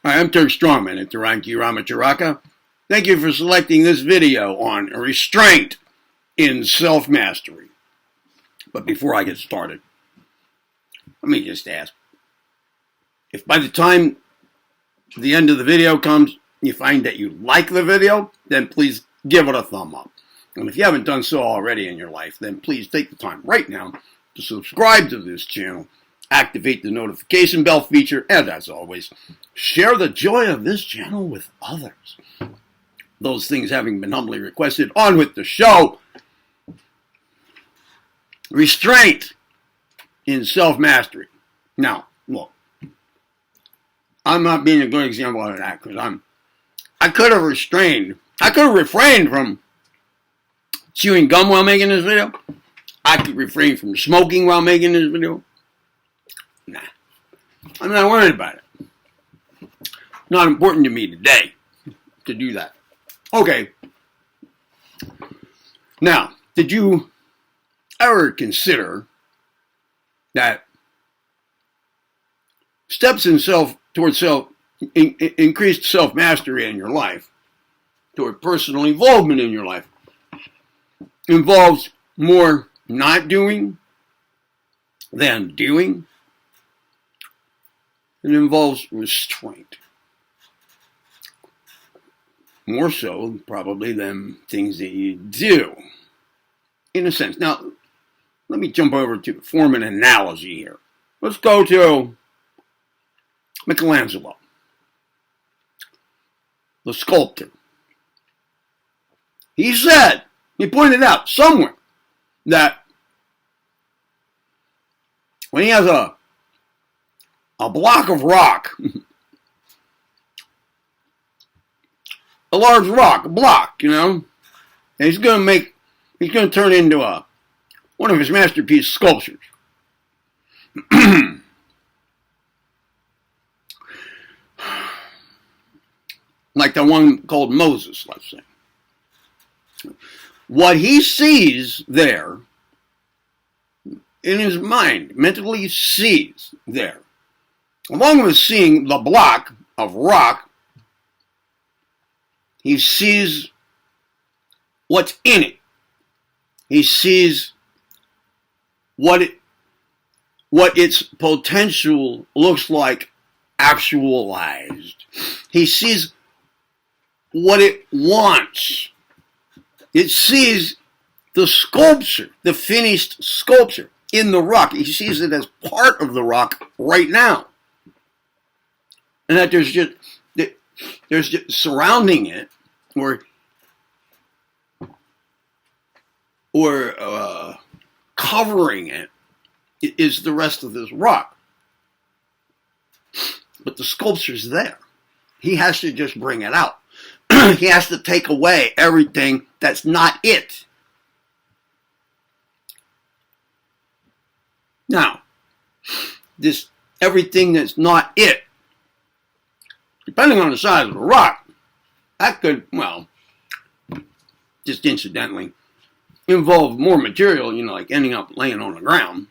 Hi, I'm Turk Strongman at Taranki Ramacharaka. Thank you for selecting this video on restraint in self-mastery. But before I get started, let me just ask, if by the time the end of the video comes, you find that you like the video, then please give it a thumb up. And if you haven't done so already in your life, then please take the time right now to subscribe to this channel, activate the notification bell feature, and as always, share the joy of this channel with others. Those things having been humbly requested, on with the show. Restraint in self-mastery. Now, look, I'm not being a good example of that because I could have refrained from chewing gum while making this video. I could refrain from smoking while making this video. Nah, I'm not worried about it. Not important to me today to do that. Okay. Now, did you ever consider that steps towards increased self-mastery in your life, toward personal involvement in your life, involves more not doing than doing? It involves restraint. More so, probably, than things that you do, in a sense. Now, let me jump over to form an analogy here. Let's go to Michelangelo, the sculptor. He pointed out somewhere that when he has a block of rock, a large rock, a block, and he's going to turn into one of his masterpiece sculptures. Like the one called Moses, let's say. What he sees there, in his mind, mentally sees there, along with seeing the block of rock, he sees what's in it. He sees what its potential looks like actualized. He sees what it wants. It sees the sculpture, the finished sculpture in the rock. He sees it as part of the rock right now. And that there's just surrounding it, or covering it, is the rest of this rock. But the sculpture's there. He has to just bring it out. He has to take away everything that's not it. Now, this everything that's not it, depending on the size of the rock, that could, well, just incidentally, involve more material, like ending up laying on the ground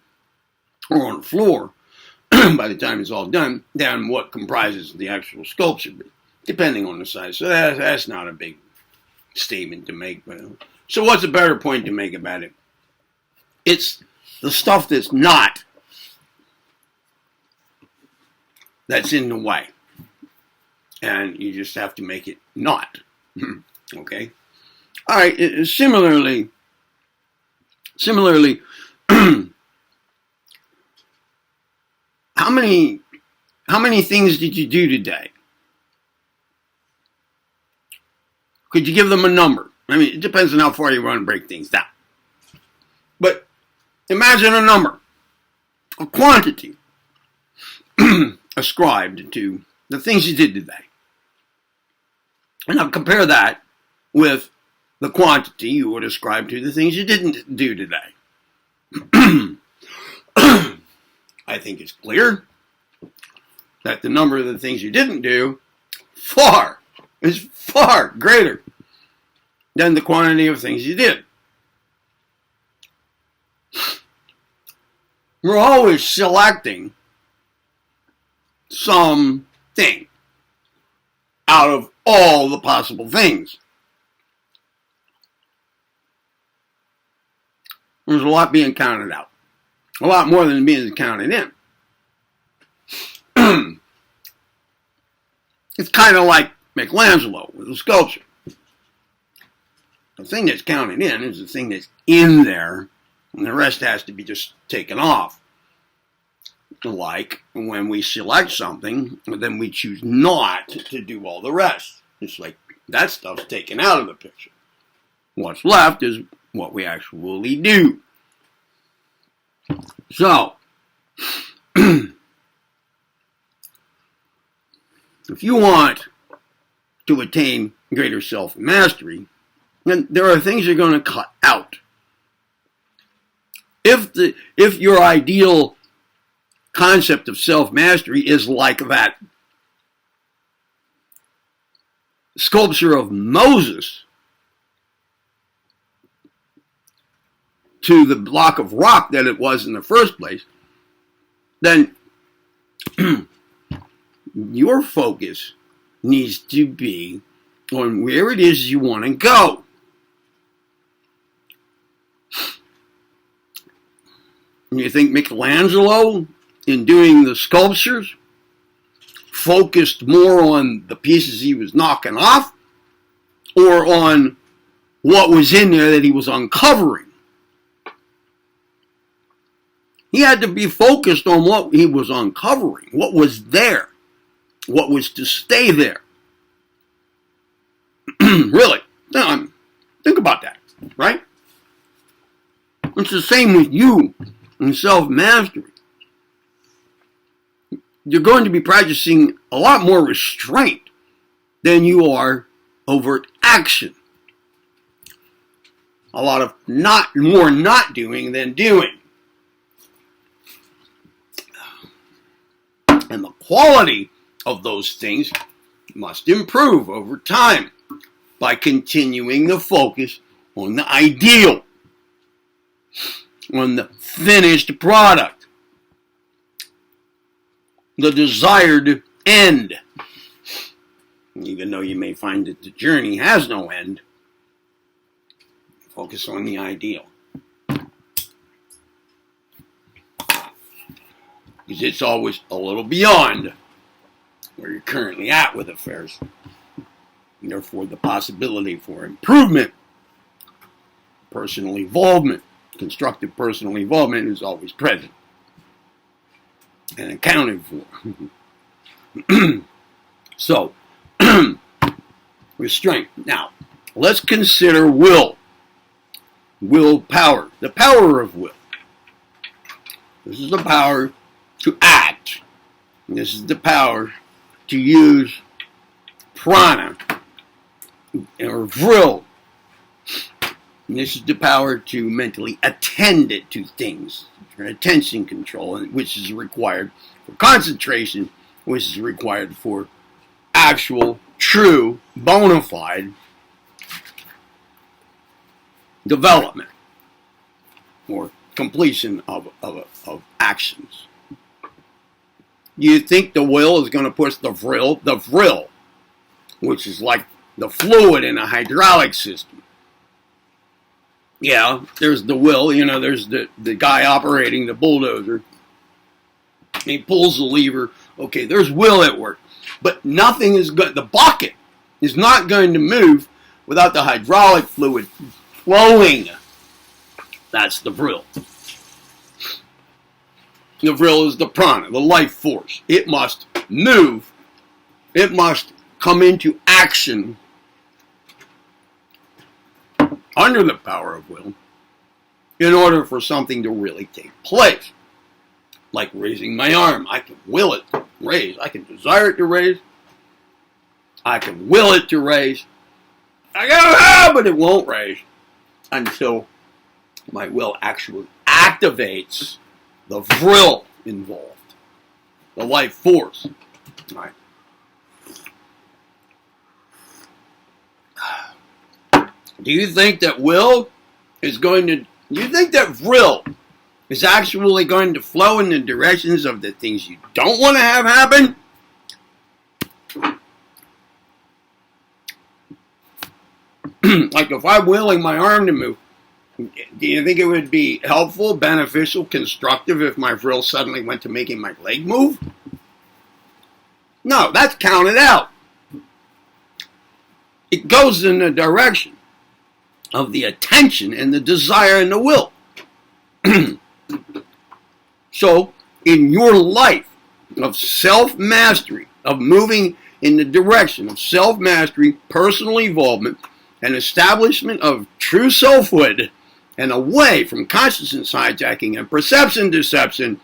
or on the floor by the time it's all done, than what comprises the actual sculpture, depending on the size. So that's not a big statement to make. So what's a better point to make about it? It's the stuff that's not that's in the way. And you just have to make it not. Okay? All right, similarly, how many things did you do today? Could you give them a number? I mean, it depends on how far you want to break things down. But imagine a number, a quantity ascribed to the things you did today. And now compare that with the quantity you would ascribe to the things you didn't do today. I think it's clear that the number of the things you didn't do is far greater than the quantity of things you did. We're always selecting something. out of all the possible things. There's a lot being counted out. A lot more than being counted in. It's kind of like Michelangelo with the sculpture. The thing that's counted in is the thing that's in there, and the rest has to be just taken off. Like when we select something, then we choose not to do all the rest. It's like that stuff's taken out of the picture. What's left is what we actually do. So, if you want to attain greater self-mastery, then there are things you're going to cut out. If your ideal concept of self-mastery is like that sculpture of Moses to the block of rock that it was in the first place, then your focus needs to be on where it is you want to go. You think Michelangelo, in doing the sculptures, focused more on the pieces he was knocking off or on what was in there that he was uncovering? He had to be focused on what he was uncovering, what was there, what was to stay there. Really, think about that, right? It's the same with you in self-mastery. You're going to be practicing a lot more restraint than you are overt action. A lot of more not doing than doing. And the quality of those things must improve over time by continuing the focus on the ideal, on the finished product, the desired end. Even though you may find that the journey has no end, focus on the ideal. Because it's always a little beyond where you're currently at with affairs. And therefore, the possibility for improvement, personal involvement, constructive personal involvement is always present and accounted for. So, restraint. Now, let's consider will. Willpower. The power of will. This is the power to act. And this is the power to use prana or vril. And this is the power to mentally attend it to things, for attention control, which is required for concentration, which is required for actual, true, bona fide development or completion of actions. You think the will is going to push the vril, which is like the fluid in a hydraulic system. Yeah, there's the will, there's the guy operating the bulldozer. He pulls the lever. Okay, there's will at work. But nothing is good. The bucket is not going to move without the hydraulic fluid flowing. That's the vril. The vril is the prana, the life force. It must move. It must come into action under the power of will in order for something to really take place. Like raising my arm. I can will it to raise. I can desire it to raise. I can will it to raise. But it won't raise until my will actually activates the vril involved, the life force. All right. Do you think that vril is actually going to flow in the directions of the things you don't want to have happen? Like if I'm willing my arm to move, do you think it would be helpful, beneficial, constructive if my frill suddenly went to making my leg move? No, that's counted out. It goes in the direction of the attention and the desire and the will. So, in your life of self-mastery, of moving in the direction of self-mastery, personal involvement, and establishment of true selfhood, and away from consciousness hijacking and perception deception,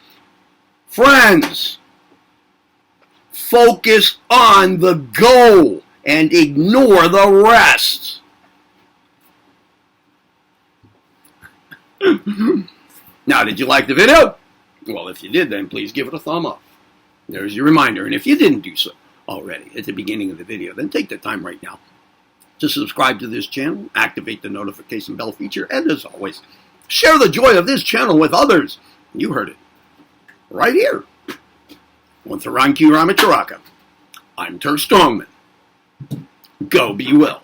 friends, focus on the goal and ignore the rest. Now, did you like the video? Well, if you did, then please give it a thumb up. There's your reminder. And if you didn't do so already at the beginning of the video, then take the time right now to subscribe to this channel, activate the notification bell feature, and as always, share the joy of this channel with others. You heard it right here on Restraint. I'm Turk Strongman. Go be well.